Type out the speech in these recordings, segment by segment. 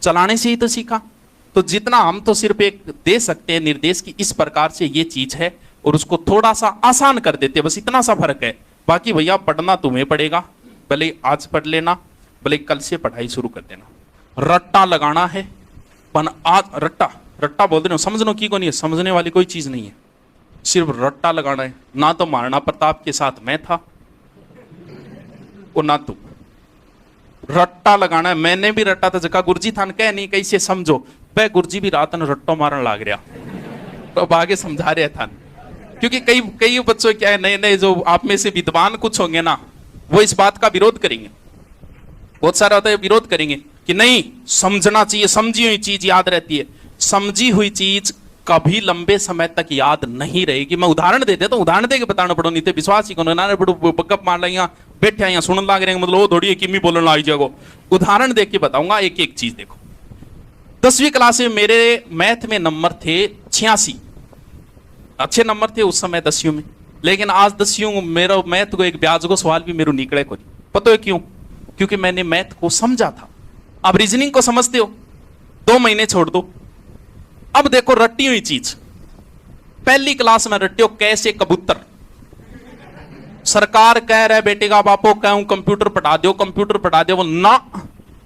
चलाने से ही तो सीखा। तो जितना हम तो सिर्फ एक दे सकते हैं निर्देश की इस प्रकार से ये चीज है, और उसको थोड़ा सा आसान कर देते हैं, बस इतना सा फर्क है। बाकी भैया पढ़ना तुम्हें पड़ेगा, भले आज पढ़ लेना, भले कल से पढ़ाई शुरू कर देना। रट्टा लगाना है, पर आज रट्टा रट्टा बोल रहे हो, समझनो की को नहीं है, समझने वाली कोई चीज नहीं है, सिर्फ रट्टा लगाना है। ना तो महाराणा प्रताप के साथ मैं था और ना तू, रट्टा लगाना है। मैंने भी रट्टा था, जगह गुरुजी था कह नहीं कैसे समझो, वह गुरुजी भी रात ने रट्टो मारन लाग रहा, तो अब आगे समझा रहे था। क्योंकि कई कई बच्चों क्या है, नए नए जो आप में से विद्वान कुछ होंगे ना, वो इस बात का विरोध करेंगे, बहुत सारे होता है विरोध करेंगे कि नहीं समझना चाहिए, समझी हुई चीज याद रहती है। समझी हुई चीज कभी लंबे समय तक याद नहीं रहेगी। मैं उदाहरण दे देता हूं, उदाहरण दे के बताना पड़ो, नहीं तो विश्वास ही को ना बड़ो बकअप मार लिया बैठे यहाँ सुनने लग रहे हैं, मतलब वो थोड़ी किमी बोलने लग जाएगो। उदाहरण दे के बताऊंगा एक एक चीज। देखो 10वीं क्लास में मेरे मैथ में नंबर थे 86, अच्छे नंबर थे उस समय 10वीं में। लेकिन आज 10वीं में मेरा मैथ को एक ब्याज को सवाल भी मेरे निकले को नहीं। पता है क्यों? क्योंकि मैंने मैथ को समझा था। अब रीजनिंग को समझते हो, 2 महीने छोड़ दो। अब देखो रट्टी हुई चीज, पहली क्लास में रट्टी हो कैसे कबूतर। सरकार कह रहा है बेटे का बापो कहूं कंप्यूटर पढ़ा दो, कंप्यूटर पढ़ा दो, वो ना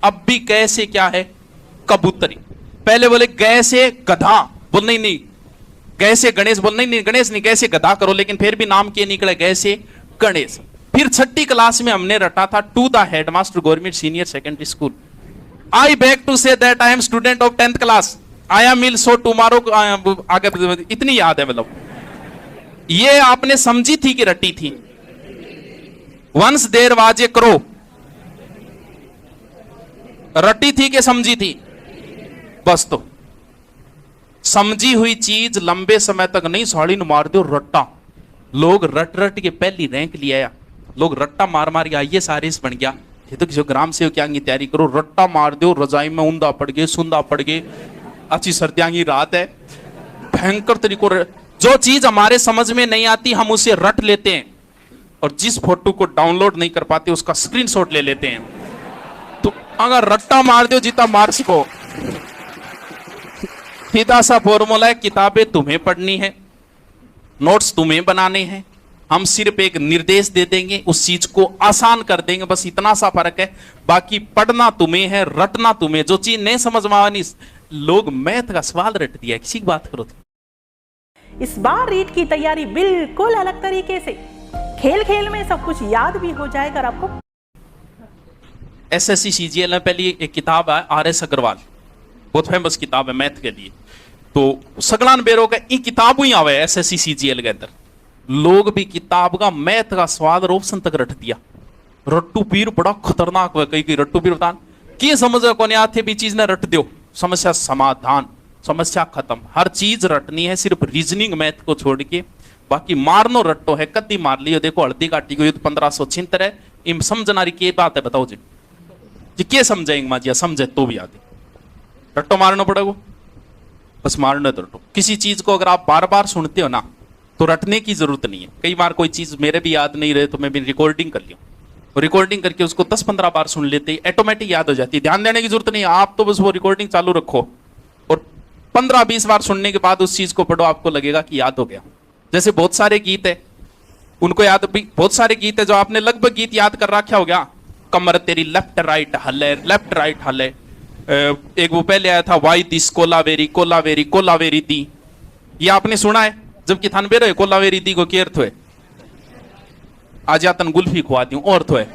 अब भी कैसे क्या है कबूतरी। पहले बोले कैसे गधा, बोल नहीं कैसे गणेश, बोल नहीं गणेश नहीं कैसे गधा करो, लेकिन फिर भी नाम के निकले कैसे गणेश। फिर 6ठी क्लास में हमने रटा था to the headmaster government senior secondary school. I back to say that I am student of 10th class, I am will so tomorrow. आगे इतनी याद है, मतलब ये आपने समझी थी कि रटी थी। Once there was a crow, रटी थी कि समझी थी? बस तो समझी हुई चीज लंबे समय तक नहीं, साड़ी न मार दो रट्टा। लोग रट रट के पहली रैंक ले आया, लोग रट्टा मार मार के आइए सारे बन गया। ये तो किसी ग्राम सेवक की तैयारी करो, रट्टा मार दो, रजाई में ऊंधा पड़ गए, सुंदा पड़ गए, अच्छी सर्दियां की रात है, भयंकर तरीकों। जो चीज हमारे समझ में नहीं आती हम उसे रट लेते हैं, और जिस फोटो को डाउनलोड नहीं कर पाते उसका स्क्रीनशॉट ले लेते हैं। तो अगर रट्टा मार दो जितना मार सको। सीधा सा फॉर्मूला है, किताबें तुम्हें पढ़नी है, नोट्स तुम्हें बनाने हैं, हम सिर्फ एक निर्देश दे देंगे, उस चीज को आसान कर देंगे, बस इतना सा फर्क है। बाकी पढ़ना तुम्हें है, रटना तुम्हें। जो चीज नहीं समझ में आनी, लोग मैथ का सवाल रट दिया, किसी की बात करो तो। इस बार रीट की तैयारी बिल्कुल अलग तरीके से, खेल खेल में सब कुछ याद भी हो जाएगा। आपको एसएससी सीजीएल में पहली एक किताब है आर.एस. अग्रवाल, बहुत फेमस किताब है मैथ के लिए। तो सगलान बेरो का ये किताब ही आवे एसएससी सीजीएल के अंदर। लोग भी किताब का मैथ का स्वाद और ऑप्शन तक रट दिया। रट्टू पीर बड़ा खतरनाक है, कई रट्टू पीर बता की समझ कोने आते भी चीज ने रट दो, समस्या समाधान, समस्या खत्म। हर चीज रटनी है, सिर्फ रीजनिंग मैथ को छोड़ के। बाकी मारनो रट्टो है, कद्दी मार लियो। देखो हल्दी काटी को 1576 है, इम समझनारी की बात है, बताओ जी क्या समझेंगे माजिया, समझे तो भी आदि रट्टो मारना पड़ेगा, बस मारना तो रट्टो। किसी चीज को अगर आप बार बार सुनते हो ना तो रटने की जरूरत नहीं है। कई बार कोई चीज मेरे भी याद नहीं रहे तो मैं भी रिकॉर्डिंग कर लिया, रिकॉर्डिंग करके उसको 10-15 बार सुन लेते, ऑटोमेटिक याद हो जाती है। ध्यान देने की जरूरत नहीं है, आप तो बस वो रिकॉर्डिंग चालू रखो और 15-20 बार सुनने के बाद उस चीज को पढ़ो, आपको लगेगा कि याद हो गया। जैसे बहुत सारे गीत है, उनको याद भी, बहुत सारे गीत है जो आपने लगभग गीत याद कर रखा हो गया। कमर तेरी लेफ्ट राइट हले, लेफ्ट राइट हले। एक वो पहले आया था वाई दिस कोलावेरी कोलावेरी कोलावेरी दी, ये आपने सुना है? जबकि थान बेरो कोलावेरी दी को क्या अर्थ है? आज या तन गुल्फी खुआ दी और तो है।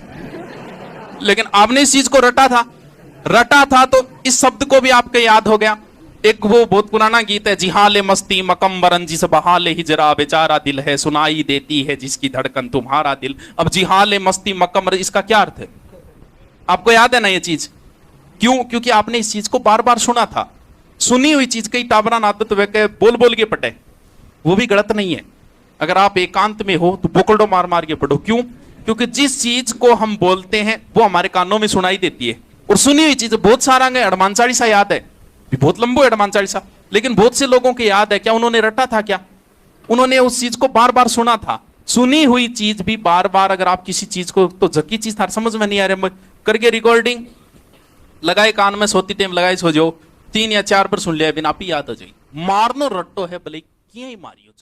लेकिन आपने इस चीज को रटा था तो इस शब्द को भी आपके याद हो गया। एक वो बहुत पुराना गीत है, जिहाले मस्ती मकम्बरन जिस बहाले हिजरा बेचारा दिल है, सुनाई देती है जिसकी धड़कन तुम्हारा दिल। अब जिहाले मस्ती मकम्बर, इसका क्या अर्थ है? आपको याद है ना ये चीज? क्यों? क्योंकि आपने इस चीज को बार बार सुना था। सुनी हुई चीज कई टाबरा आदत वे बोल बोल के पटे, वो भी गलत नहीं है। अगर आप एकांत में हो तो बोकड़ो मार मार के पढ़ो। क्यों? क्योंकि जिस चीज को हम बोलते हैं वो हमारे कानों में सुनाई देती है, और सुनी हुई चीज बहुत सारा हनुमान चालीसा याद है, बहुत लंबो है हनुमान चालीसा, लेकिन बहुत से लोगों के याद है। क्या उन्होंने रटा था? क्या उन्होंने उस चीज को बार बार सुना था? सुनी हुई चीज भी बार बार, अगर आप किसी चीज को, तो जकी चीज था समझ में नहीं आ रहा, करके रिकॉर्डिंग लगाए कान में सोती टाइम लगाए सो जाओ 3 या 4 पर सुन लिया बिना आप याद हो जाए मारनो रट्टो है भले किया ही मारियो।